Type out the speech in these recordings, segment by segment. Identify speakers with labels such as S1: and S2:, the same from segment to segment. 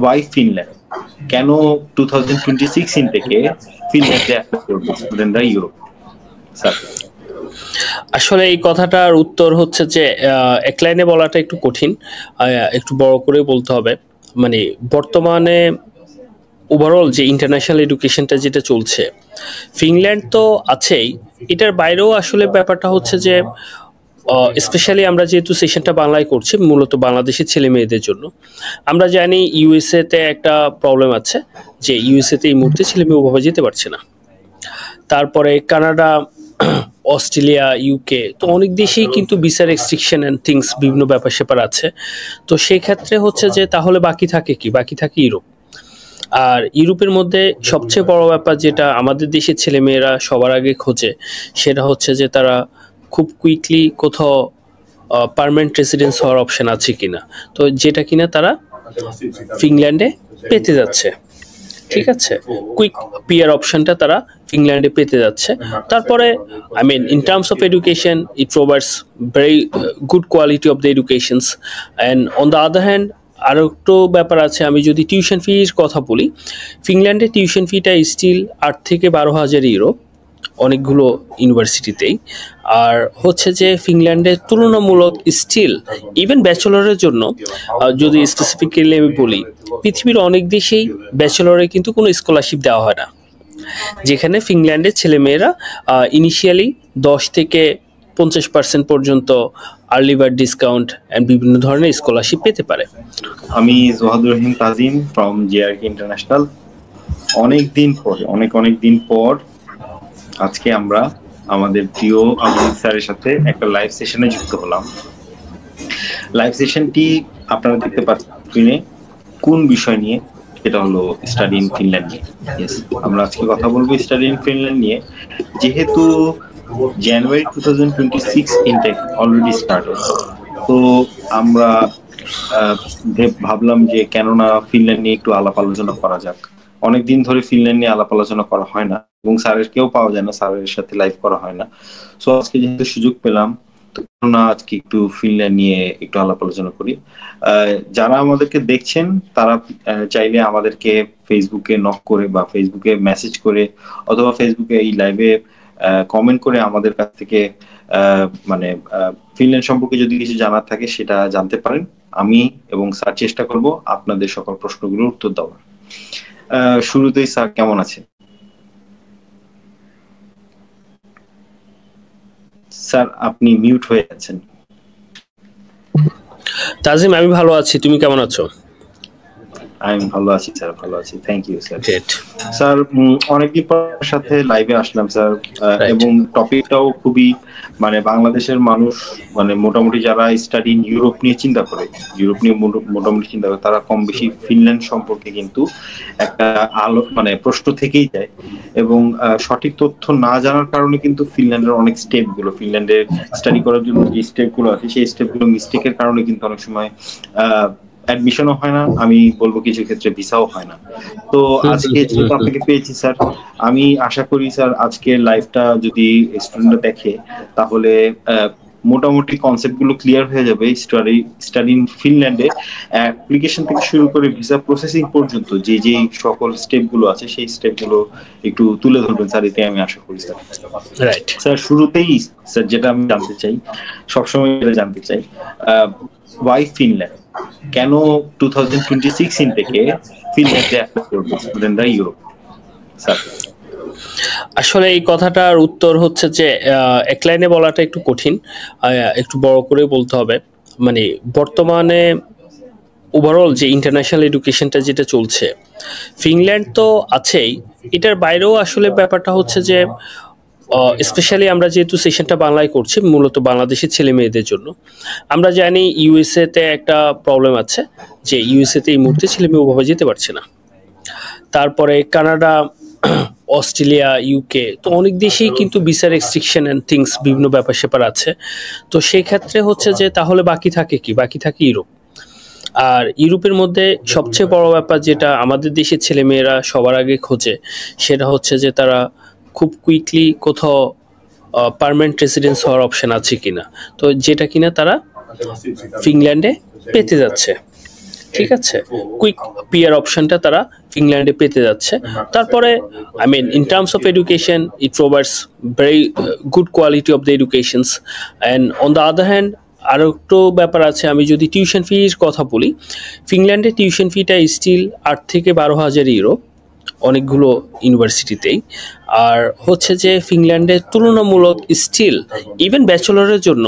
S1: Y Finland? কেন 2026 ইনটেকে ফিনল্যান্ডে apply করবে স্টুডেন্টরা ইউরোপ? স্যার
S2: আসলে এই কথাটার উত্তর হচ্ছে যে এক লাইনে বলাটা একটু কঠিন, একটু বড় করে বলতে হবে। মানে বর্তমানে ওভারঅল যে ইন্টারন্যাশনাল এডুকেশনটা যেটা চলছে, ফিনল্যান্ড তো আছেই, এটার বাইরেও আসলে ব্যাপারটা হচ্ছে যে স্পেশালি আমরা যেহেতু সেশনটা বাংলায় করছি মূলত বাংলাদেশের ছেলে মেয়েদের জন্য, আমরা জানি ইউএসএ তে একটা প্রবলেম আছে যে ইউএসএ তে এই মুহূর্তে ছেলে মেয়ে ওভাবে যেতে পারছে না। তারপরে কানাডা, অস্ট্রেলিয়া, ইউকে, তো অনেক দেশেই কিন্তু ভিসা রেস্ট্রিকশন এন্ড থিংস বিভিন্ন ব্যাপার স্যাপার আছে। তো সেই ক্ষেত্রে হচ্ছে যে তাহলে বাকি থাকে কি? বাকি থাকে ইউরোপ। আর ইউরোপের মধ্যে সবচেয়ে বড় ব্যাপার যেটা আমাদের দেশের ছেলেমেয়েরা সবার আগে খোঁজে, সেটা হচ্ছে যে তারা খুব কুইকলি কোথাও পার্মানেন্ট রেসিডেন্স হওয়ার অপশন আছে কিনা, তো যেটা কিনা তারা ফিনল্যান্ডে পেতে যাচ্ছে। ঠিক আছে, কুইক পিয়ার অপশনটা তারা ফিনল্যান্ডে পেতে যাচ্ছে। তারপরে I mean in terms of education it provides very good quality of the educations, and on the other hand আরও একটু ব্যাপার আছে। আমি যদি টিউশন ফির কথা বলি, ফিনল্যান্ডে টিউশন ফিটা স্টিল 8 থেকে 12,000 ইউরো অনেকগুলো ইউনিভার্সিটিতেই। আর হচ্ছে যে ফিনল্যান্ডের তুলনামূলক স্টিল ইভেন ব্যাচেলরের জন্য, যদি স্পেসিফিক্যালি আমি বলি, পৃথিবীর অনেক দেশেই ব্যাচেলরে কিন্তু কোনো স্কলারশিপ দেওয়া হয় না, যেখানে ফিনল্যান্ডের ছেলেমেয়েরা ইনিশিয়ালি 10 থেকে 50% পর্যন্ত আর্লি বার্ড ডিসকাউন্ট অ্যান্ড বিভিন্ন ধরনের স্কলারশিপ পেতে পারে।
S1: আমি জোহাদুর রহিম তাজিম ফ্রম জিআরকে ইন্টারন্যাশনাল। অনেক দিন পর আজকে আমরা আমাদের প্রিয় আবুল স্যারের সাথে একটা লাইভ সেশনে যুক্ত হলাম। লাইভ সেশনটি আপনারা দেখতে পাচ্ছেন কোন বিষয় নিয়ে, এটা হলো স্টাডি ইন ফিনল্যান্ড নিয়ে। আমরা আজকে কথা বলবো স্টাডি ইন ফিনল্যান্ড নিয়ে। যেহেতু জানুয়ারি 2026 ইনটেক অলরেডি স্টার্টেড, তো আমরা ভাবলাম যে কেননা ফিনল্যান্ড নিয়ে একটু আলাপ আলোচনা করা যাক। অনেকদিন ধরে ফিনল্যান্ড নিয়ে আলাপ আলোচনা করা হয় না এবং স্যারের কেউ পাওয়া যায় না, স্যারের সাথে লাইভ করা হয় না। সো আজকে যেহেতু সুযোগ পেলাম, তো কেননা আজকে একটু ফিনল্যান্ড নিয়ে একটু আলাপ আলোচনা করি। যারা আমাদেরকে দেখছেন তারা চাইলে আমাদেরকে ফেসবুকে নক করে বা ফেসবুকে মেসেজ করে অথবা ফেসবুকে এই লাইভে কমেন্ট করে আমাদের কাছ থেকে মানে ফিনল্যান্ড সম্পর্কে যদি কিছু জানার থাকে সেটা জানতে পারেন। আমি এবং স্যার চেষ্টা করব আপনাদের সকল প্রশ্নগুলোর উত্তর দেওয়ার। শুরুতেই স্যার কেমন আছেন? স্যার আপনি মিউট হয়ে আছেন।
S2: তাজিম, আমি ভালো আছি, তুমি কেমন আছো?
S1: আমি ভালো আছি স্যার, ভালো আছি, থ্যাংক ইউ স্যার। স্যার অনেকদিন পর সাথে লাইভে আসলাম স্যার, এবং টপিকটাও খুবই মানে বাংলাদেশের মানুষ মানে মোটামুটি যারা স্টাডি ইউরোপ নিয়ে চিন্তা করে, ইউরোপ নিয়ে মোটামুটি চিন্তা করে, তারা কম বেশি ফিনল্যান্ড সম্পর্কে কিন্তু একটা মানে প্রশ্ন থেকেই যায়। এবং সঠিক তথ্য না জানার কারণে কিন্তু ফিনল্যান্ডের অনেক স্টেপগুলো, ফিনল্যান্ডে স্টাডি করার জন্য যে স্টেপগুলো আছে সেই স্টেপগুলো মিস্টেকের কারণে কিন্তু অনেক সময় অ্যাডমিশনও হয় না, আমি বলবো কিছু ক্ষেত্রে ভিসাও হয় না। তো আজকে যেহেতু আপনাকে পেয়েছি স্যার, আমি আশা করি স্যার আজকের লাইভটা যদি স্টুডেন্টরা দেখে তাহলে মোটামুটি কনসেপ্ট গুলো ক্লিয়ার হয়ে যাবে। স্টাডি ইন ফিনল্যান্ডে অ্যাপ্লিকেশন থেকে শুরু করে ভিসা প্রসেসিং পর্যন্ত যে যে সকল স্টেপ গুলো আছে সেই স্টেপ গুলো একটু তুলে ধরবেন স্যার, এটাই আমি আশা করি স্যার। রাইট স্যার, শুরুতেই স্যার যেটা আমি জানতে চাই, সবসময় যেটা জানতে চাই, ওয়াই ফিনল্যান্ড? কেন 2026 ইনটেকে ফিনল্যান্ডে অ্যাপ্লাই করবে স্টুডেন্টরা ইউরোপ? স্যার
S2: আসলে এই কথাটার উত্তর হচ্ছে যে এক লাইনে বলাটা একটু কঠিন, একটু বড় করে বলতে হবে। মানে বর্তমানে ওভারঅল যে ইন্টারন্যাশনাল এডুকেশনটা যেটা চলছে, ফিনল্যান্ড তো আছেই, এটার বাইরেও আসলে ব্যাপারটা হচ্ছে যে স্পেশালি আমরা যেহেতু সেশনটা বাংলায় করছি মূলত বাংলাদেশের ছেলে মেয়েদের জন্য, আমরা জানি ইউএসএ তে একটা প্রবলেম আছে যে ইউএসএ তে এই মুহূর্তে ছেলে মেয়ে ওভাবে যেতে পারছে না। তারপরে কানাডা, অস্ট্রেলিয়া, ইউকে, তো অনেক দেশেই কিন্তু ভিসা রেস্ট্রিকশন এন্ড থিংস বিভিন্ন ব্যাপার স্যাপার আছে। তো সেই ক্ষেত্রে হচ্ছে যে তাহলে বাকি থাকে কি? বাকি থাকে ইউরোপ। আর ইউরোপের মধ্যে সবচেয়ে বড় ব্যাপার যেটা আমাদের দেশের ছেলেমেয়েরা সবার আগে খোঁজে, সেটা হচ্ছে যে তারা খুব কুইকলি কোথাও পার্মানেন্ট রেসিডেন্স হওয়ার অপশন আছে কিনা, তো যেটা কিনা তারা ফিনল্যান্ডে পেতে যাচ্ছে। ঠিক আছে, কুইক পিয়ার অপশনটা তারা ফিনল্যান্ডে পেতে যাচ্ছে। তারপরে I mean in terms of education it provides very good quality of the educations, and on the other hand আরও একটু ব্যাপার আছে। আমি যদি টিউশন ফির কথা বলি, ফিনল্যান্ডে টিউশন ফিটা স্টিল 8 থেকে 12,000 ইউরো অনেকগুলো ইউনিভার্সিটিতেই। আর হচ্ছে যে ফিনল্যান্ডে তুলনামূলক স্টিল ইভেন ব্যাচেলরের জন্য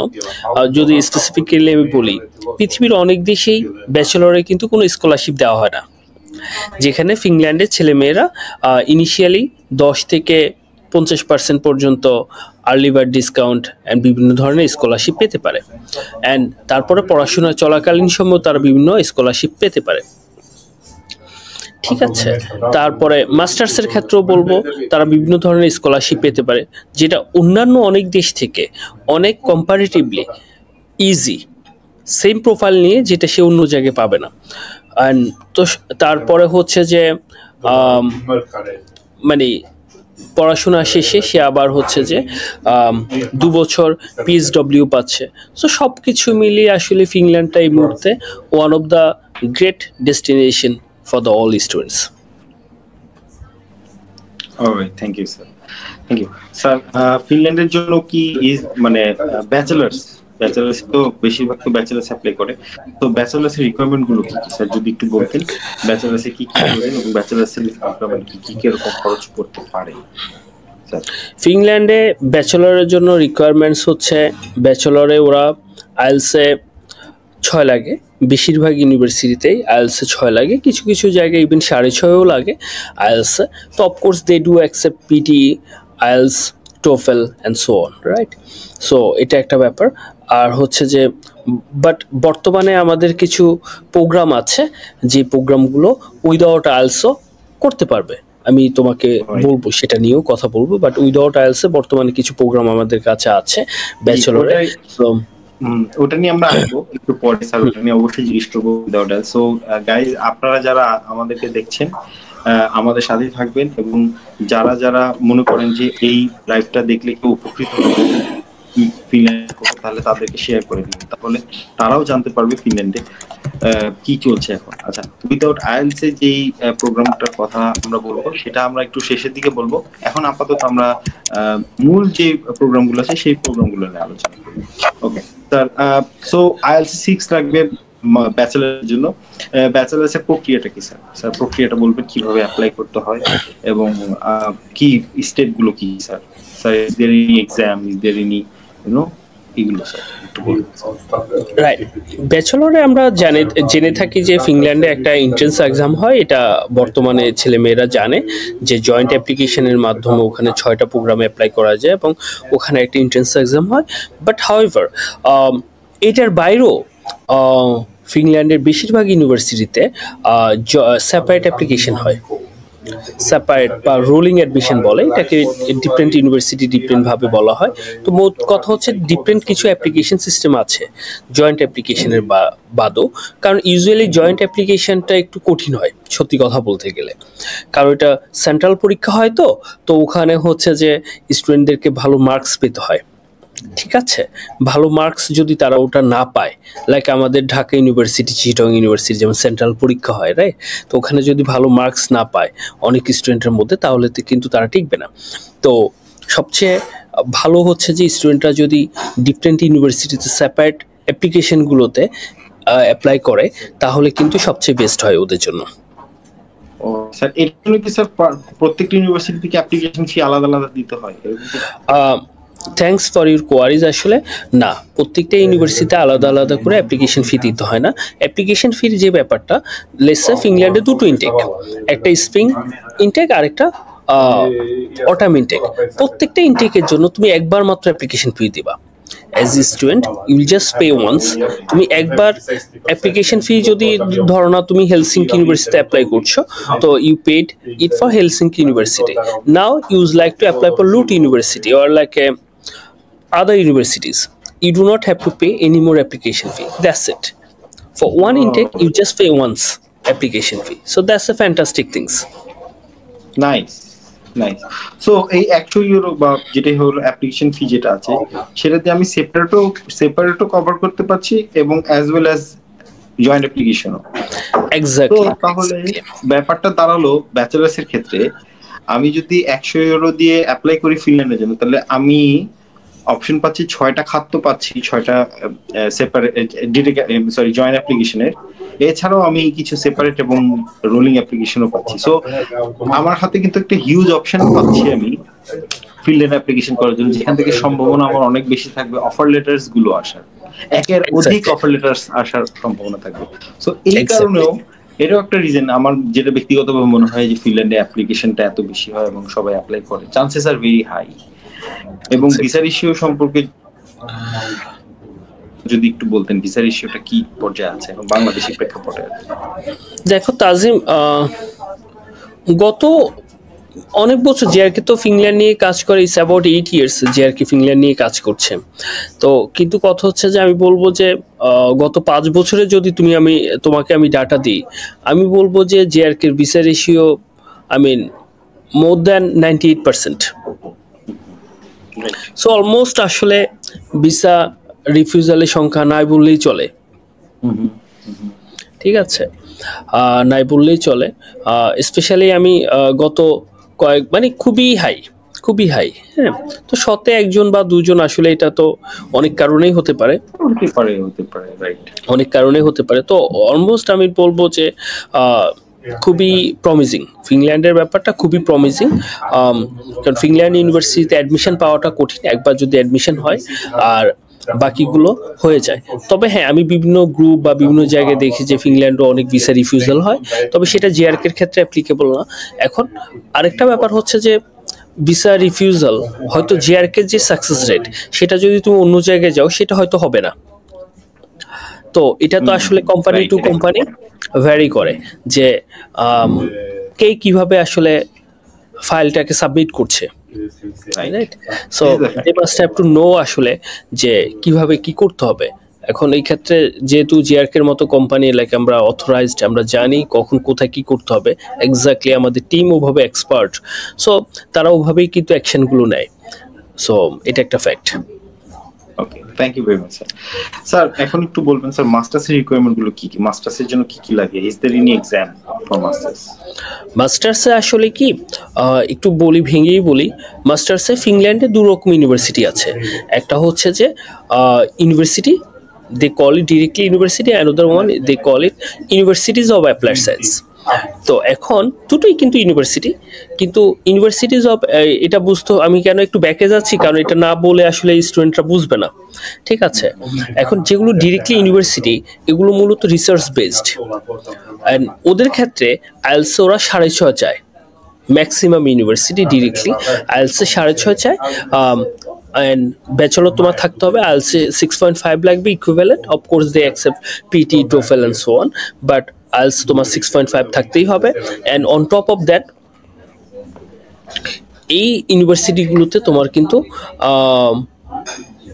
S2: যদি স্পেসিফিক্যালি আমি বলি, পৃথিবীর অনেক দেশেই ব্যাচেলরে কিন্তু কোনো স্কলারশিপ দেওয়া হয় না, যেখানে ফিনল্যান্ডের ছেলেমেয়েরা ইনিশিয়ালি 10 থেকে 50% পর্যন্ত আর্লি বার্ড ডিসকাউন্ট অ্যান্ড বিভিন্ন ধরনের স্কলারশিপ পেতে পারে, অ্যান্ড তারপরে পড়াশোনা চলাকালীন সময় তারা বিভিন্ন স্কলারশিপ পেতে পারে। ঠিক আছে, তারপরে মাস্টার্সের ক্ষেত্রেও বলবো তারা বিভিন্ন ধরনের স্কলারশিপ পেতে পারে, যেটা অন্যান্য অনেক দেশ থেকে অনেক কম্পারেটিভলি ইজি সেম প্রোফাইল নিয়ে, যেটা সে অন্য জায়গায় পাবে না। অ্যান্ড তো তারপরে হচ্ছে যে মানে পড়াশোনা শেষে সে আবার হচ্ছে যে 2 বছর PhD পাচ্ছে। সো সব কিছু মিলিয়ে আসলে ফিনল্যান্ডটা এই মুহূর্তে one of the great destination for the all students.
S1: All right, thank you sir. Thank you sir. ফিনল্যান্ডের জন্য কি মানে ব্যাচেলার্স তো বেশিরভাগ তো ব্যাচেলার্স অ্যাপ্লাই করে, তো ব্যাচেলার্স এর রিকোয়ারমেন্ট গুলো কি কি স্যার যদি একটু বলতেন, ব্যাচেলার্স এ কি কি করেন এবং ব্যাচেলার্স এর রিকোয়ারমেন্ট কি কি কিরকম খরচ পড়তে পারে স্যার?
S2: ফিনল্যান্ডে ব্যাচেলরের জন্য রিকোয়ারমেন্টস হচ্ছে, ব্যাচেলরে ওরা আইএলসে 6 লাগে, বেশিরভাগ ইউনিভার্সিটিতেই আইএলসে 6 লাগে, কিছু কিছু জায়গায় ইভেন 6.5 লাগে আইএলসে। তো of course they do accept PT, IELTS, TOEFL and so on, right? So এটা একটা ব্যাপার। আর হচ্ছে যে বাট বর্তমানে আমাদের কিছু প্রোগ্রাম আছে, যে প্রোগ্রামগুলো উইদাউট আইএলসও করতে পারবে। আমি তোমাকে বলবো, সেটা নিয়েও কথা বলবো, বাট উইদাউট আইএলসে বর্তমানে কিছু প্রোগ্রাম আমাদের কাছে আছে ব্যাচেলরে। সো
S1: ওটা নিয়ে আমরা আসবো একটু পরে স্যার, ওটা নিয়ে অবশ্যই জিজ্ঞেস করবো উইদাউট আইএলস। সো গাইজ, আপনারা যারা আমাদেরকে দেখছেন আমাদের সাথেই থাকবেন, এবং যারা যারা মনে করেন যে এই লাইভটা দেখলে কেউ উপকৃত হবে ফিনল্যান্ড, তাহলে তাদেরকে শেয়ার করে দিন, তাহলে তারাও জানতে পারবে ফিনল্যান্ডে কি চলছে এখন। আচ্ছা, উইদাউট আইএলস এর যেই প্রোগ্রামটার কথা আমরা বলবো সেটা আমরা একটু শেষের দিকে বলবো। এখন আপাতত আমরা মূল যে প্রোগ্রামগুলো আছে সেই প্রোগ্রামগুলো নিয়ে আলোচনা করব। ওকে স্যার, সো আইএলস 6 লাগবে ব্যাচেলারের জন্য। ব্যাচেলার্স এর প্রক্রিয়াটা কি স্যার? স্যার প্রক্রিয়াটা বলবেন, কিভাবে অ্যাপ্লাই করতে হয় এবং কি স্টেপ গুলো কি sir? Sir is there any exam, is there any এগুলো স্যার একটু বলুন।
S2: রাইট, ব্যাচেলরে আমরা জেনে থাকি যে ফিনল্যান্ডে একটা এন্ট্রান্স এক্সাম হয়, এটা বর্তমানে ছেলেমেয়েরা জানে যে জয়েন্ট অ্যাপ্লিকেশনের মাধ্যমে ওখানে 6টা প্রোগ্রামে অ্যাপ্লাই করা যায় এবং ওখানে একটা এন্ট্রান্স এক্সাম হয়। বাট হাউএভার এটার বাইরেও ফিনল্যান্ডের বেশিরভাগ ইউনিভার্সিটিতে সেপারেট অ্যাপ্লিকেশন হয়, সেপারেট বা রোলিং অ্যাডমিশন বলে এটাকে, ডিফারেন্ট ইউনিভার্সিটি ডিফারেন্টভাবে বলা হয়। তো মোট কথা হচ্ছে ডিফারেন্ট কিছু অ্যাপ্লিকেশন সিস্টেম আছে জয়েন্ট অ্যাপ্লিকেশনের বাদও, কারণ ইউজুয়ালি জয়েন্ট অ্যাপ্লিকেশনটা একটু কঠিন হয় সত্যি কথা বলতে গেলে, কারণ এটা সেন্ট্রাল পরীক্ষা হয়। তো ওখানে হচ্ছে যে স্টুডেন্টদেরকে ভালো মার্কস পেতে হয়। ঠিক আছে, ভালো মার্কস যদি তারা ওটা না পায়, লাইক আমাদের ঢাকা ইউনিভার্সিটি, চিটাগং ইউনিভার্সিটি যেমন সেন্ট্রাল পরীক্ষা হয়, রাইট? তো ওখানে যদি ভালো মার্কস না পায় অনেক স্টুডেন্টের মধ্যে, তাহলে কিন্তু তারা টিকবে না। তো সবচেয়ে ভালো হচ্ছে যে স্টুডেন্টরা যদি ডিফারেন্ট ইউনিভার্সিটিতে সেপারেট অ্যাপ্লিকেশনগুলোতে অ্যাপ্লাই করে, তাহলে কিন্তু সবচেয়ে বেস্ট হয় ওদের জন্য।
S1: ও স্যার, এর জন্য কি স্যার প্রত্যেকটা ইউনিভার্সিটি থেকে অ্যাপ্লিকেশন ফি আলাদা আলাদা দিতে হয়?
S2: Thanks for your queries. আসলে না, প্রত্যেকটা ইউনিভার্সিটিতে আলাদা আলাদা করে অ্যাপ্লিকেশন ফি দিতে হয় না। অ্যাপ্লিকেশন ফির যে ব্যাপারটা, লেটস সে ফিনল্যান্ডে 2টো ইনটেক, একটা স্প্রিং ইনটেক আর একটা অটাম ইনটেক। প্রত্যেকটা ইনটেকের জন্য তুমি একবার মাত্র অ্যাপ্লিকেশন ফি দিবা। As a student you will just pay once. তুমি একবার অ্যাপ্লিকেশন ফি, যদি ধরো না তুমি হেলসিঙ্কি ইউনিভার্সিটিতে অ্যাপ্লাই করছো, তো you paid it for Helsinki university. Now you would like to apply for LUT university or like other universities, you do not have to pay any more application fee. That's it. For one intake you just pay once application fee, so that's a fantastic things.
S1: Nice. So এই 100 euro বা যেটা হলো application fee যেটা আছে, সেটাতে আমি সেপারেটও cover করতে পারছি এবং অ্যাজ ওয়েল অ্যাজ জয়েন্ট অ্যাপ্লিকেশনও।
S2: এক্স্যাক্টলি।
S1: তাহলে ব্যাপারটা দাঁড়ালো ব্যাচেলার্স এর ক্ষেত্রে আমি যদি 100 ইউরো দিয়ে অ্যাপ্লাই করি ফিনল্যান্ডের জন্য, তাহলে আমি অপশন পাচ্ছি 6টা খাত পাচ্ছি, 6টা সেপারেট জয়েন্ট অ্যাপ্লিকেশনের। এছাড়াও আমি কিছু সেপারেট এবং রোলিং অ্যাপ্লিকেশনও পাচ্ছি। সো আমার হাতে কিন্তু একটা হিউজ অপশন পাচ্ছি আমি ফিনল্যান্ড অ্যাপ্লিকেশন করার জন্য, যেখান থেকে সম্ভাবনা আমার অনেক বেশি থাকবে অফার লেটার্স গুলো আসার, একের অধিক অফার লেটার্স আসার সম্ভাবনা থাকবে। সো এই কারণেও এটাও একটা রিজন আমার যেটা ব্যক্তিগতভাবে মনে হয় যে ফিনল্যান্ডে অ্যাপ্লিকেশনটা এত বেশি হয় এবং সবাই অ্যাপ্লাই করে, চান্সেস আর ভেরি হাই। এবং ভিসার ইস্যু সম্পর্কে যদি একটু বলতেন, ভিসার ইস্যুটা কি পর্যায়ে আছে এখন বাংলাদেশের প্রেক্ষাপটে?
S2: দেখো তাজিম, গত অনেক বছর জিআরকে তো ফিনল্যান্ড নিয়ে কাজ করে, ইটস অ্যাবাউট 8 years জিআরকে ফিনল্যান্ড নিয়ে কাজ করছে। তো কিন্তু কথা হচ্ছে যে আমি বলবো যে গত 5 বছরে যদি তোমাকে আমি ডাটা দিই, আমি বলবো যে জিআরকের visa ratio I mean more than 98%। So almost আসলে ভিসা রিফিউজালের সংখ্যা নাই বললেই চলে। ঠিক আছে, নাই বললেই চলে। স্পেশালি আমি গত মানে খুবই হাই। হ্যাঁ, তো 100-এ 1জন বা 2জন, আসলে এটা তো অনেক কারণেই হতে পারে, অনেক কারণে হতে পারে। তো অলমোস্ট আমি বলবো যে খুবই প্রমিজিং, ফিনল্যান্ডের ব্যাপারটা খুবই প্রমিজিং। কারণ ফিনল্যান্ড ইউনিভার্সিটিতে অ্যাডমিশন পাওয়াটা কঠিন, একবার যদি অ্যাডমিশন হয় আর বাকিগুলো হয়ে যায়। তবে হ্যাঁ, আমি বিভিন্ন গ্রুপ বা বিভিন্ন জায়গায় দেখি যে ফিনল্যান্ডও অনেক ভিসা রিফিউজাল হয়, তবে সেটা জিআরকের ক্ষেত্রে অ্যাপ্লিকেবল না। এখন আরেকটা ব্যাপার হচ্ছে যে ভিসা রিফিউজাল হয়তো জিআরকের যে সাকসেস রেট, সেটা যদি তুমি অন্য জায়গায় যাও সেটা হয়তো হবে না। তো এটা তো আসলে কোম্পানি টু কোম্পানি ভ্যারি করে যে কে কিভাবে আসলে ফাইলটাকে সাবমিট করছে, right? So they must have to know আসলে যে কিভাবে কি করতে হবে। এখন এই ক্ষেত্রে যেহেতু জিআরকের মতো কোম্পানি লাইক আমরা অথরাইজড, আমরা জানি কখন কোথায় কি করতে হবে এক্স্যাক্টলি, আমাদের টিম ওভাবে এক্সপার্ট, সো তারা ওভাবেই কিন্তু অ্যাকশনগুলো নেয়। সো এটা একটা fact.
S1: Okay, thank you very much sir. Sir এখন একটু বলবেন স্যার মাস্টার্সের রিকোয়ারমেন্ট গুলো কি কি, মাস্টার্সের জন্য কি কি লাগে, is there any exam for masters?
S2: মাস্টার্সে আসলে কি একটু ভেঙেই বলি, মাস্টার্সে ফিনল্যান্ডে 2 রকম ইউনিভার্সিটি আছে। একটা হচ্ছে যে university, they call it directly university, another one they call it universities of applied science। তো এখন দুটোই কিন্তু ইউনিভার্সিটি, কিন্তু ইউনিভার্সিটিজ অফ, এটা বুঝতে আমি কেন একটু ব্যাকে যাচ্ছি, কারণ এটা না বলে আসলে স্টুডেন্টরা বুঝবে না। ঠিক আছে, এখন যেগুলো ডিরেক্টলি ইউনিভার্সিটি, এগুলো মূলত রিসার্চ বেসড, অ্যান্ড ওদের ক্ষেত্রে আইএলস ওরা 6.5 চায়। ম্যাক্সিমাম ইউনিভার্সিটি ডিরেক্টলি আইএলস 6.5 চায়। and bachelor তোমার থাকতে হবে, IELTS 6.5 লাগবে equivalent. Of course they accept PT, TOEFL and so on, but IELTS তোমার 6.5 থাকতেই হবে। And on top of that এই ইউনিভার্সিটিগুলোতে তোমার কিন্তু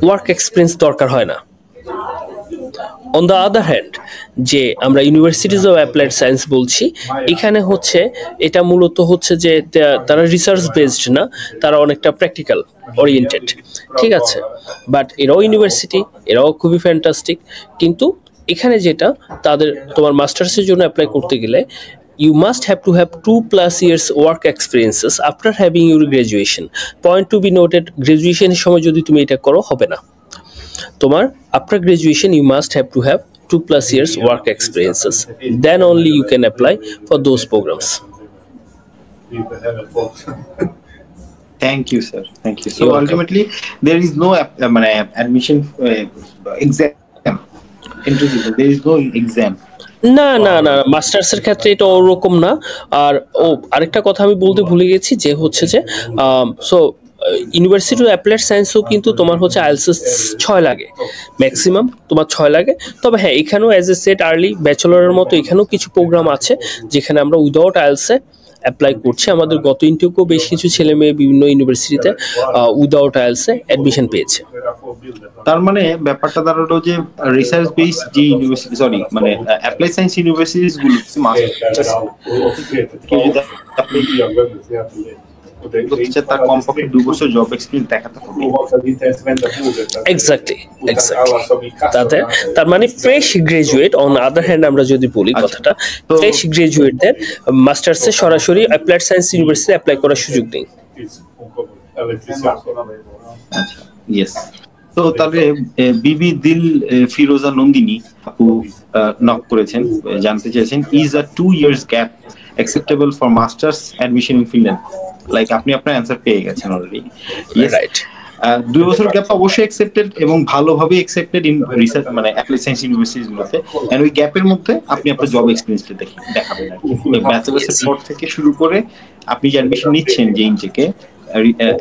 S2: ওয়ার্ক এক্সপিরিয়েন্স দরকার হয় না। অন দ্য আদার হ্যান্ড, যে আমরা ইউনিভার্সিটিজ অফ অ্যাপ্লাইড সায়েন্স বলছি, এখানে হচ্ছে এটা মূলত হচ্ছে যে তারা রিসার্চ বেসড না, তারা অনেকটা প্র্যাকটিক্যাল ওরিয়েন্টেড। ঠিক আছে, বাট এরাও ইউনিভার্সিটি, এরাও খুবই ফ্যান্টাস্টিক। কিন্তু এখানে যেটা তাদের তোমার মাস্টার্সের জন্য অ্যাপ্লাই করতে গেলে you must have to have 2+ years work experiences after having your graduation. Point to be noted, গ্রাজুয়েশনের সময় যদি তুমি এটা করো হবে না। তোমার after graduation you must have to have 2+ years work experiences, then only you can apply for those programs.
S1: Thank you sir, thank you. So ultimately there is no admission exam, there is no exam.
S2: না না না, মাস্টার্সের ক্ষেত্রে এটা ওরকম না। আর আরেকটা কথা আমি বলতে ভুলে গেছি, যে হচ্ছে যে সো ইউনিভার্সিটি অ্যাপ্লাইড সায়েন্সও কিন্তু তোমার হচ্ছে আইএলটিএস 6 লাগে ম্যাক্সিমাম, তোমার 6 লাগে। তবে হ্যাঁ, এখানেও অ্যাজ এ সেট আর্লি ব্যাচেলরের মতো এখানেও কিছু প্রোগ্রাম আছে যেখানে আমরা উইদাউট আইএলটিএসে অ্যাপ্লাই করছি। আমাদের গত ইনটেকেও বেশ কিছু ছেলে মেয়ে বিভিন্ন ইউনিভার্সিটিতে উইদাউট আইএলটিএসে অ্যাডমিশন পেয়েছে।
S1: তার মানে ব্যাপারটা দাঁড়ালো যে রিসার্চ বেস যে ইউনিভার্সিটি, সরি মানে অ্যাপ্লাইড সায়েন্স ইউনিভার্সিটিস গুলো করতে চায় তার কমপক্ষে 2 বছর জব এক্সপেরিয়েন্স দেখাতে হবে।
S2: এক্স্যাক্টলি তার মানে fresh graduate. On other hand আমরা যদি বলি কথাটা, ফ্রেশ গ্রাজুয়েটদের মাস্টার্সে সরাসরি অ্যাপ্লাইড সায়েন্স ইউনিভার্সিটি অ্যাপ্লাই করার সুযোগ নেই।
S1: ইয়েস। তো তাহলে বিবি দিল ফিরোজা নন্দিনী আপু নক করেছেন, জানতে চেয়েছেন is a 2 years gap acceptable for masters admission in Finland? Like আপনি আপনার অ্যানসার পেয়ে গেছেন অলরেডি।
S2: রাইট।
S1: 2 বছর গ্যাপ অবশ্যই অ্যাকসেপ্টেড এবং ভালোভাবে অ্যাকসেপ্টেড ইন রিসার্চ মানে অ্যাপ্লাইড সায়েন্স ইউনিভার্সিটির মধ্যে। এন্ড ওই গ্যাপের মধ্যে আপনি আপনার জব এক্সপেরিয়েন্সটা দেখাবেন আর কি। ব্যাচেলার্সের পর থেকে শুরু করে আপনি যে অ্যাডমিশন নিচ্ছেন যে ইনটেকে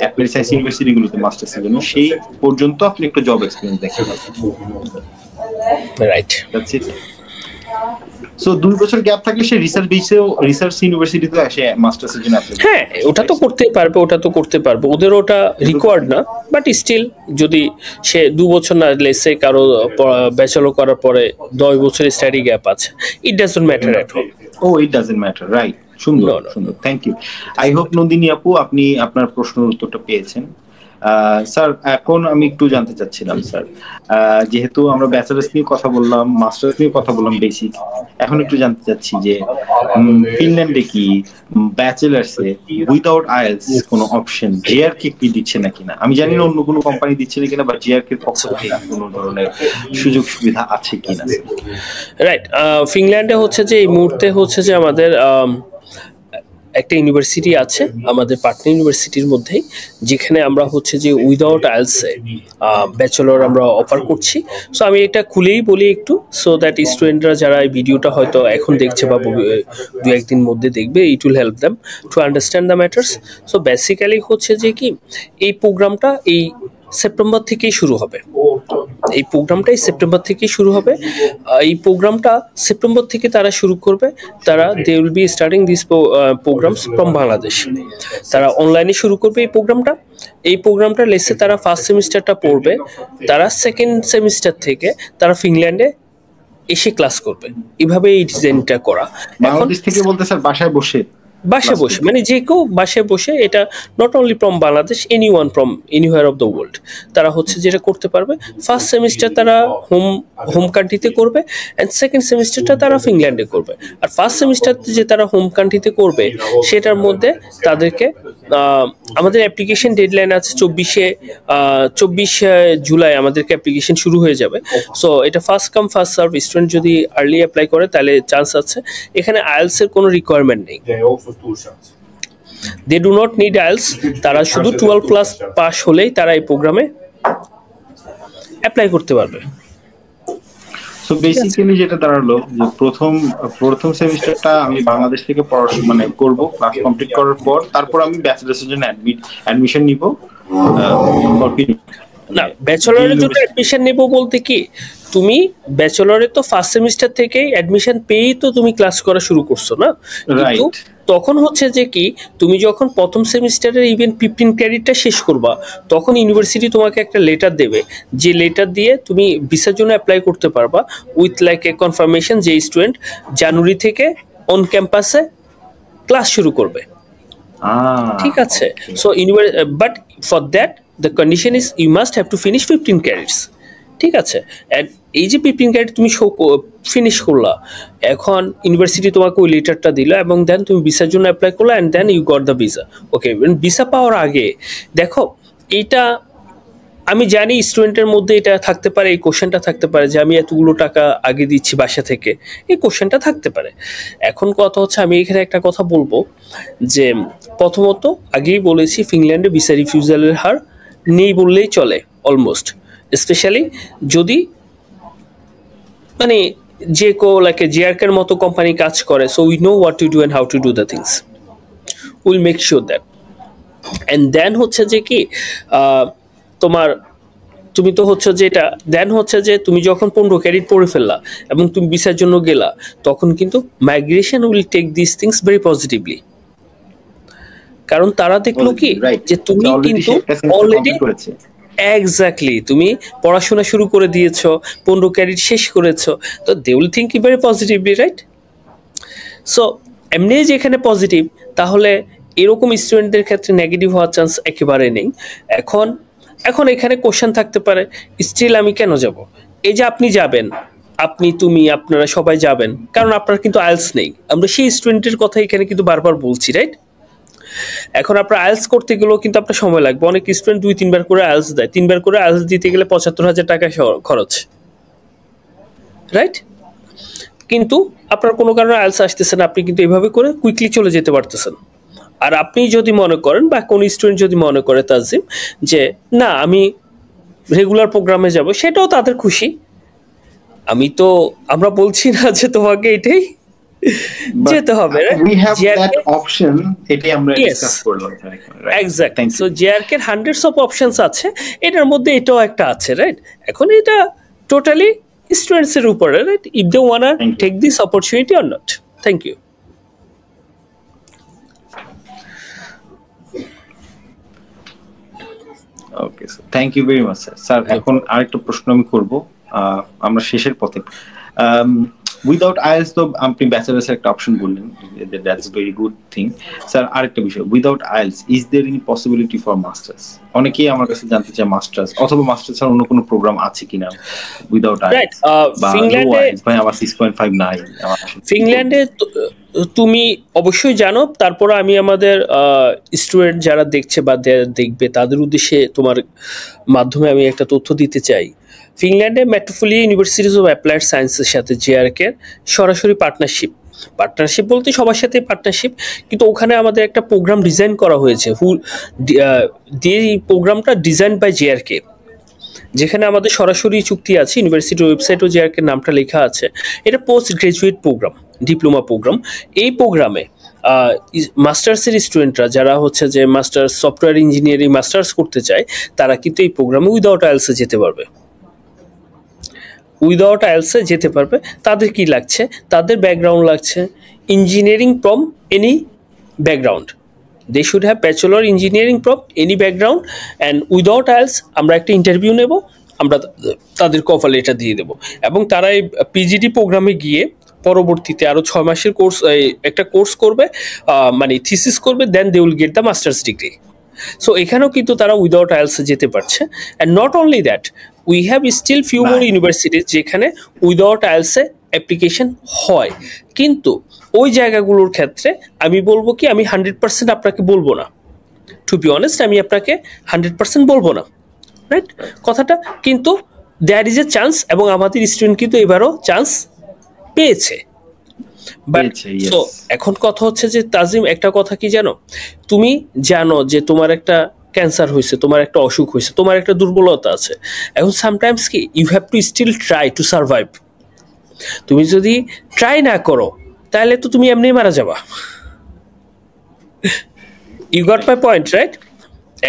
S1: অ্যাপ্লাইড সায়েন্স ইউনিভার্সিটিগুলোতে মাস্টার্সের জন্য, সেই পর্যন্ত আপনি একটা জব এক্সপেরিয়েন্স দেখাবেন।
S2: Right,
S1: that's it. সো 2 বছর গ্যাপ থাকলে সে রিসার্চ বেসেও রিসার্চ ইউনিভার্সিটিতে আসে মাস্টার্সের জন্য অ্যাপ্লাই।
S2: হ্যাঁ, ওটা তো করতে পারবে, ওদের ওটা রিকোয়ার্ড না। বাট স্টিল যদি সে 2 বছর না, লেসে কারো ব্যাচেলর করার পরে 10 বছরের স্টাডি গ্যাপ আছে, it doesn't matter at all.
S1: It doesn't matter, right. সুন্দর। Thank you. I hope Nandini আপু আপনি আপনার প্রশ্নের উত্তরটা পেয়েছেন। স্যার এখন আমি একটু জানতে চাচ্ছিলাম স্যার, যেহেতু আমরা ব্যাচেলার্স নিয়ে কথা বললাম, মাস্টার্স নিয়ে কথা বললাম বেসিক, এখন একটু জানতে চাচ্ছি যে ফিনল্যান্ডে কি ব্যাচেলার্সে উইদাউট আইএলস কোনো অপশন জিআরকে কি দিচ্ছে নাকি না? আমি জানি না অন্য কোনো কোম্পানি দিচ্ছে না কিনা, বা জিআরকে পক্ষ থেকে কোনো ধরনের সুযোগ সুবিধা আছে কিনা।
S2: রাইট, ফিনল্যান্ডে হচ্ছে যে এই মুহূর্তে হচ্ছে যে আমাদের একটা ইউনিভার্সিটি আছে আমাদের পাটনা ইউনিভার্সিটির মধ্যেই, যেখানে আমরা হচ্ছে যে উইদাউট আইএলসে ব্যাচেলর আমরা অফার করছি। সো আমি এটা খুলেই বলি একটু, সো দ্যাট স্টুডেন্টরা যারা এই ভিডিওটা হয়তো এখন দেখছে বা 2-1 দিন মধ্যে দেখবে, it will help them to understand the matters. So basically হচ্ছে যে কি এই প্রোগ্রামটা এই সেপ্টেম্বর থেকেই শুরু হবে। এই প্রোগ্রামটাই সেপ্টেম্বর থেকেই শুরু হবে। এই প্রোগ্রামটা সেপ্টেম্বর থেকে তারা শুরু করবে। তারা they will be starting this programs from Bangladesh. তারা অনলাইনে শুরু করবে এই প্রোগ্রামটা। এই প্রোগ্রামটা লেসে তারা ফার্স্ট সেমিস্টারটা পড়বে, তারা সেকেন্ড সেমিস্টার থেকে তারা ফিনল্যান্ডে এসে ক্লাস করবে। এভাবে এই ডিজাইনটা করা।
S1: বাংলাদেশ থেকে বলতে স্যার বাসায় বসে
S2: মানে যে কেউ বাসায় বসে, এটা not only from Bangladesh, anyone from anywhere of the world তারা হচ্ছে যেটা করতে পারবে। ফার্স্ট সেমিস্টার তারা হোম কান্ট্রিতে করবে, অ্যান্ড সেকেন্ড সেমিস্টারটা তারা ফিনল্যান্ডে করবে। আর ফার্স্ট সেমিস্টার যে তারা হোম কান্ট্রিতে করবে, সেটার মধ্যে তাদেরকে আমাদের অ্যাপ্লিকেশন ডেডলাইন আছে 24 জুলাই আমাদেরকে অ্যাপ্লিকেশন শুরু হয়ে যাবে। সো এটা first come first serve. Student যদি আর্লি অ্যাপ্লাই করে তাহলে চান্স আছে। এখানে আইএলস এর কোনো রিকোয়ারমেন্ট নেই। They do not need IELTS. তারা শুধু 12 প্লাস পাস হলেই তারা এই প্রোগ্রামে অ্যাপ্লাই করতে পারবে।
S1: সো বেসিক্যালি যেটা দাঁড়ালো যে প্রথম সেমিস্টারটা আমি বাংলাদেশ থেকে পড়াশোনা মানে করব, ক্লাস কমপ্লিট করার পর তারপর আমি ব্যাচেলার্সের জন্য অ্যাডমিশন নিব।
S2: না, ব্যাচেলরের জন্য অ্যাডমিশন নেব বলতে কি, তুমি ব্যাচেলরে তো ফার্স্ট সেমিস্টার থেকেই অ্যাডমিশন পেয়েই তো তুমি ক্লাস করা শুরু করছো না। কিন্তু তখন হচ্ছে যে কি, তুমি যখন প্রথম সেমিস্টারের ইভেন 15 ক্রেডিটটা শেষ করবা, তখন ইউনিভার্সিটি তোমাকে একটা লেটার দেবে, যে লেটার দিয়ে তুমি ভিসার জন্য অ্যাপ্লাই করতে পারবা উইথ লাইক এ কনফার্মেশন যে স্টুডেন্ট জানুয়ারি থেকে অন ক্যাম্পাসে ক্লাস শুরু করবে। ঠিক আছে। So but for that the condition is you must have to finish 15 credits. ঠিক আছে। এন্ড এই যে 15 ক্রেডিট তুমি ফিনিশ করলা, এখন ইউনিভার্সিটি তোমাকে ওই লেটারটা দিল, এবং দেন তুমি ভিসার জন্য অ্যাপ্লাই করলা, and then you got the visa. Okay, visa পাওয়ার আগে দেখো, এইটা আমি জানি স্টুডেন্টের মধ্যে এটা থাকতে পারে, এই কোশ্চেনটা থাকতে পারে যে আমি এতগুলো টাকা আগে দিচ্ছি বাসা থেকে, এই কোশ্চেনটা থাকতে পারে। এখন কথা হচ্ছে, আমি এখানে একটা কথা বলবো যে প্রথমত আগেই বলেছি ফিনল্যান্ডে ভিসা রিফিউজালের হার নেই বললেই চলে অলমোস্ট, স্পেশালি যদি মানে যে লাইক জিআরকের মতো কোম্পানি কাজ করে। So we know what to do and how to do the things, will make sure that. And then হচ্ছে যে কি তুমি তো হচ্ছে যে এটা দেন হচ্ছে যে তুমি যখন 15 ক্রেডিট পড়ে ফেললা এবং তুমি ভিসার জন্য গেলা, তখন কিন্তু migration will take this things very positively. কারণ তারা দেখলো কি যে তুমি কিন্তু অলরেডি এক্স্যাক্টলি তুমি পড়াশোনা শুরু করে দিয়েছো, 15 ক্রেডিট শেষ করেছো, তো they will think very positively, right? So এমনি যেখানে পজিটিভ, তাহলে এরকম স্টুডেন্টদের ক্ষেত্রে নেগেটিভ হওয়ার চান্স একেবারে নেই। এখন এখানে কোশ্চেন থাকতে পারে, স্টিল আমি কেন যাব? এই যে আপনি যাবেন, আপনি, তুমি, আপনারা সবাই যাবেন, কারণ আপনার কিন্তু আইএলস নেই। আমরা সেই স্টুডেন্টের কথা এখানে কিন্তু বারবার বলছি, রাইট? এখন আপনার আইএলস করতে গেলেও কিন্তু আপনার সময় লাগবে। অনেক স্টুডেন্ট 2-3 বার করে আইএলস দেয়, 3 বার করে আইএলস দিতে গেলে 75,000 টাকা খরচ, রাইট? কিন্তু আপনার কোনো কারণে আইএলস আসতেছে না, আপনি কিন্তু এইভাবে করে কুইকলি চলে যেতে পারতেছেন। আর আপনি যদি মনে করেন, বা কোন স্টুডেন্ট যদি মনে করে তাজিম যে না আমি রেগুলার প্রোগ্রামে যাব, সেটাও তাদের খুশি। আমরা বলছি না যে তোমাকে এটাই যেতে হবে।
S1: we have that option, এটাই আমরা ডিসকাস করলাম।
S2: এক্স্যাক্টলি। সো জিআরকে এর হান্ড্রেডস অফ অপশনস আছে, এটার মধ্যে এটাও একটা আছে, রাইট? এখন এটা টোটালি স্টুডেন্টস এর উপরে, right? If they want to take this opportunity or not. Thank you.
S1: Okay sir, thank you very much sir. Sir এখন আরেকটা প্রশ্ন আমি করব, আমরা শেষের পথে। উইদাউট আইএলস তো আপনি ব্যাচেলার্স একটা অপশন বললেন, that's very good thing. Sir আরেকটা বিষয়, without IELTS is there any possibility for masters? অনেকেই আমার কাছে জানতে চায় মাস্টার্স অথবা মাস্টার্স এর অন্য কোনো প্রোগ্রাম আছে কিনা উইদাউট আইএলস। ফিনল্যান্ডে ভাই আমার 6.5 নাই।
S2: ফিনল্যান্ডে তুমি অবশ্যই জানো, তারপর আমি আমাদের স্টুডেন্ট যারা দেখছে বা দেখবে তাদের উদ্দেশ্যে তোমার মাধ্যমে আমি একটা তথ্য দিতে চাই। ফিনল্যান্ডে মেট্রোপলিটন ইউনিভার্সিটিজ অফ অ্যাপ্লাইড সায়েন্সের সাথে জিআরকে সরাসরি পার্টনারশিপ বলতে সবার সাথে পার্টনারশিপ, কিন্তু ওখানে আমাদের একটা প্রোগ্রাম ডিজাইন করা হয়েছে, এই প্রোগ্রামটা ডিজাইন বাই জিআরকে, যেখানে আমাদের সরাসরি চুক্তি আছে, ইউনিভার্সিটির ওয়েবসাইটও জিআরকে নামটা লেখা আছে। এটা post graduate program, diploma program. এই প্রোগ্রামে মাস্টার্সের স্টুডেন্টরা যারা হচ্ছে যে মাস্টার্স সফটওয়্যার ইঞ্জিনিয়ারিং মাস্টার্স করতে চায়, তারা কিন্তু এই প্রোগ্রামে উইদাউট আইএলসে যেতে পারবে। উইদাউট আইএলসে যেতে পারবে। তাদের কি লাগছে? তাদের ব্যাকগ্রাউন্ড লাগছে engineering from any background. They should have bachelor engineering from any background and without IELTS আমরা একটা ইন্টারভিউ নেব, আমরা তাদের অফার লেটার দিয়ে দেবো, এবং তারা এই পিজিডি প্রোগ্রামে গিয়ে পরবর্তীতে আরও 6 মাসের কোর্স, একটা কোর্স করবে, মানে থিসিস করবে, then they will get the masters degree. So এখানেও কিন্তু তারা উইদাউট আইএলসে যেতে পারছে। And not only that, we have still few more universities যেখানে উইদাউট আইএলসে অ্যাপ্লিকেশন হয়, কিন্তু ওই জায়গাগুলোর ক্ষেত্রে আমি বলবো কি, আমি 100% আপনাকে বলবো না, টু বি অনেস্ট, আমি আপনাকে 100% বলবো না, রাইট কথাটা, কিন্তু দেয়ার ইজ এ চান্স, এবং আমাদের স্টুডেন্ট কিন্তু এবারও চান্স পেয়েছে। তো এখন কথা হচ্ছে যে তাজিম, একটা কথা কি জানো, তুমি জানো যে তোমার একটা ক্যান্সার হয়েছে, তোমার একটা অসুখ হয়েছে, তোমার একটা দুর্বলতা আছে। এখন সামটাইমস কি you have to still try to survive. তুমি যদি ট্রাই না করো তাহলে তো তুমি এমনি মারা যাবা। You got my point, right?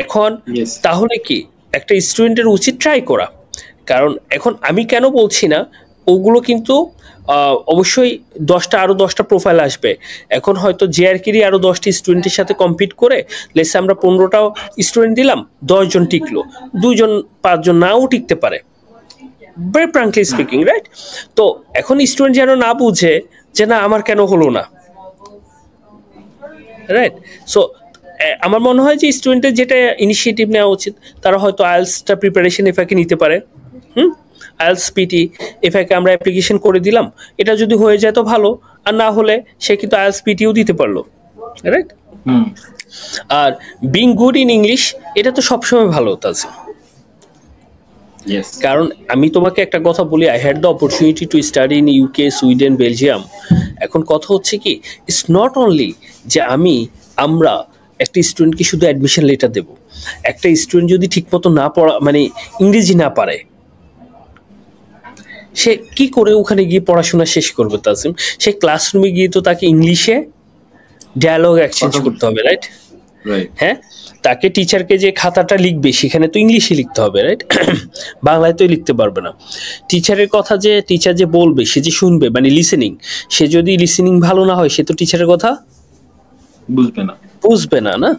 S2: এখন তাহলে কি একটা স্টুডেন্টের উচিত ট্রাই করা। কারণ এখন আমি কেন বলছি না, ওগুলো কিন্তু অবশ্যই আরও 10টা প্রোফাইল আসবে। এখন হয়তো জেআরকেরই আরও 10টি স্টুডেন্টের সাথে কম্পিট করে লেটস আমরা 15টাও স্টুডেন্ট দিলাম, 10 জন টিকলো, 2 জন 5 জন নাও টিকতে পারে, ভেরি ফ্রাঙ্কলি স্পিকিং, রাইট? তো এখন স্টুডেন্ট যেন না বুঝে যে না আমার কেন হলো না, রাইট? সো আমার মনে হয় যে স্টুডেন্টের যেটা ইনিশিয়েটিভ নেওয়া উচিত, তারা হয়তো আইএলসটা প্রিপারেশন এফাকে নিতে পারে। আইএলস পিটি এফাকে আমরা অ্যাপ্লিকেশন করে দিলাম, এটা যদি হয়ে যায় তো ভালো, আর না হলে সে কিন্তু আইএলস পিটিও দিতে পারলো, right? Are being good in English এটা তো সবসময় ভালো তাজি। কারণ আমি তোমাকে একটা কথা বলি, I had the opportunity to study in UK, Sweden, Belgium. এখন কথা হচ্ছে কি, ইটস নট অনলি যে আমরা একটা স্টুডেন্টকে শুধু অ্যাডমিশন লেটার দেব। একটা স্টুডেন্ট যদি ঠিকমতো না পড়া, মানে ইংরেজি না পারে, সে কি করে ওখানে গিয়ে পড়াশোনা শেষ করবে তাজিম? সে ক্লাসরুমে গিয়ে তো তাকে ইংলিশে ডায়ালগ এক্সচেঞ্জ করতে হবে, রাইট? হ্যাঁ, তাকে টিচারকে যে খাতাটা লিখবে সেখানে তো ইংলিশে লিখতে হবে, রাইট? বাংলায় তো লিখতে পারবে না। টিচারের কথা যে টিচার যে বলবে, সে যে শুনবে, মানে লিসেনিং, সে যদি লিসেনিং ভালো না হয়, সে তো টিচারের কথা বুঝবে না, না?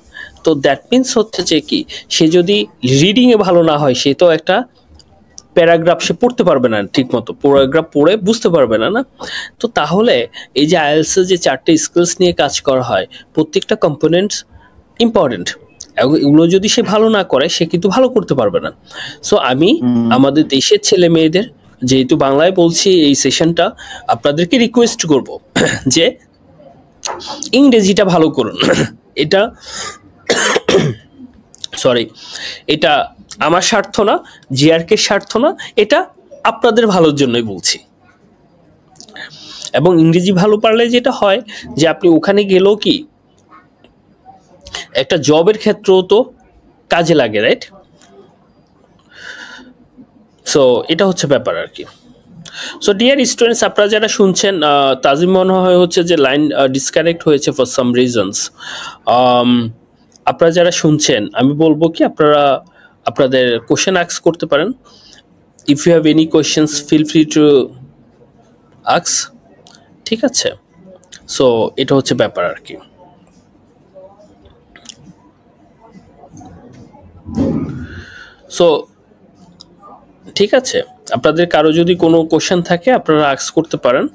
S2: তো দ্যাট মিনস হচ্ছে যে কি, সে যদি রিডিং এ ভালো না হয়, সে তো একটা প্যারাগ্রাফ সে পড়তে পারবে না ঠিক মতো, প্যারাগ্রাফ পড়ে বুঝতে পারবে না। তো তাহলে এই যে আইএলটিএস এর যে 4টে স্কিলস নিয়ে কাজ করা হয়, প্রত্যেকটা কম্পোনেন্টস ইম্পর্টেন্ট, এগুলো যদি সে ভালো না করে সে কিন্তু ভালো করতে পারবে না। সো আমি আমাদের দেশের ছেলে মেয়েদের, যেহেতু বাংলায় বলছি এই সেশনটা, আপনাদেরকে রিকোয়েস্ট করব যে ইংরেজিটা ভালো করুন। এটা সরি, এটা আমার স্বার্থ না, জিআরকে স্বার্থ না, এটা আপনাদের ভালোর জন্যই বলছি। এবং ইংরেজি ভালো পারলে যেটা হয় যে আপনি ওখানে গেলেও কি একটা জবের ক্ষেত্রেও তো কাজে লাগে, রাইট? সো এটা হচ্ছে ব্যাপার আর কি। সো ডিয়ার স্টুডেন্টস, আপনারা যারা শুনছেন, তাজিম মনে হয় হচ্ছে যে লাইন ডিসকানেক্ট হয়েছে ফর সাম রিজনস। আপনারা যারা শুনছেন, আমি বলবো কি আপনারা আপনাদের কোশ্চেন আস্ক করতে পারেন। If you have any questions feel free to ask, ঠিক আছে? সো এটা হচ্ছে ব্যাপার আর কি। সো ঠিক আছে, আপনাদের কারো যদি কোনো কোশ্চেন থাকে আপনারা আস্ক করতে পারেন।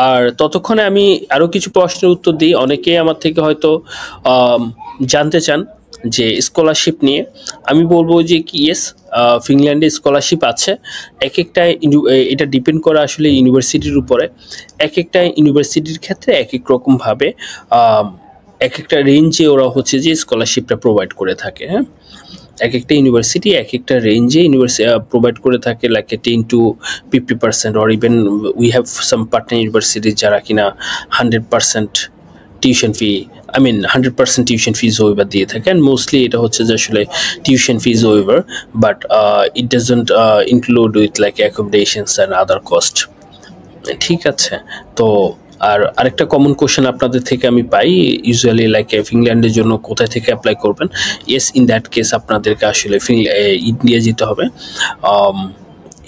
S2: আর ততক্ষণে আমি আরও কিছু প্রশ্নের উত্তর দিই। অনেকেই আমার থেকে হয়তো জানতে চান যে স্কলারশিপ নিয়ে। আমি বলবো যে কি ইয়েস, ফিনল্যান্ডে স্কলারশিপ আছে। এক একটা এটা ডিপেন্ড করে আসলে ইউনিভার্সিটির উপরে। এক একটা ইউনিভার্সিটির ক্ষেত্রে এক এক রকমভাবে এক একটা রেঞ্জে ওরা হচ্ছে যে স্কলারশিপটা প্রোভাইড করে থাকে। হ্যাঁ, এক একটা ইউনিভার্সিটি এক একটা রেঞ্জে প্রোভাইড করে থাকে, like 10 to 50%, or even we have some partner university যারা কিনা 100% tuition fee, 100% tuition fees waiver দিয়ে থাকে। অ্যান্ড মোস্টলি এটা হচ্ছে যে আসলে tuition fees waiver, but it doesn't include with like accommodations and other cost. ঠিক আছে, তো আর আরেকটা কমন কোশ্চেন আপনাদের থেকে আমি পাই ইউজুয়ালি, লাইক ফিনল্যান্ডের জন্য কোথায় থেকে অ্যাপ্লাই করবেন। ইয়েস, ইন দ্যাট কেস আপনাদেরকে আসলে ইন্ডিয়া যেতে হবে,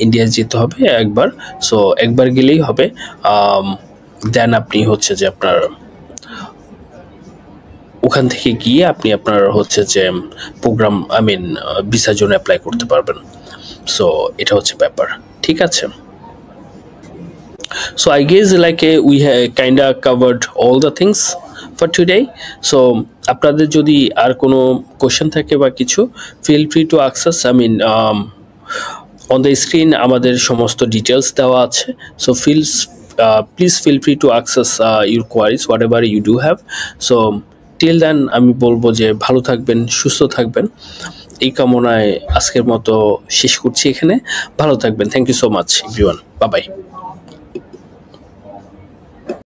S2: ইন্ডিয়া যেতে হবে একবার। সো একবার গেলেই হবে, দেন আপনি হচ্ছে যে আপনার ওখান থেকে গিয়ে আপনি আপনার হচ্ছে যে প্রোগ্রাম ভিসার জন্য অ্যাপ্লাই করতে পারবেন। সো এটা হচ্ছে ব্যাপার, ঠিক আছে? So I guess like we kinda covered all the things for today. So আপনাদের যদি আর কোনো কোশ্চেন থাকে বা কিছু, feel free to ask us. On the screen আমাদের সমস্ত ডিটেলস দেওয়া আছে। So please feel free to ask us your queries, whatever you do have. So till then আমি বলবো যে ভালো থাকবেন, সুস্থ থাকবেন, এই কামনায় আজকের মতো শেষ করছি এখানে। ভালো থাকবেন। Thank you so much everyone, bye by.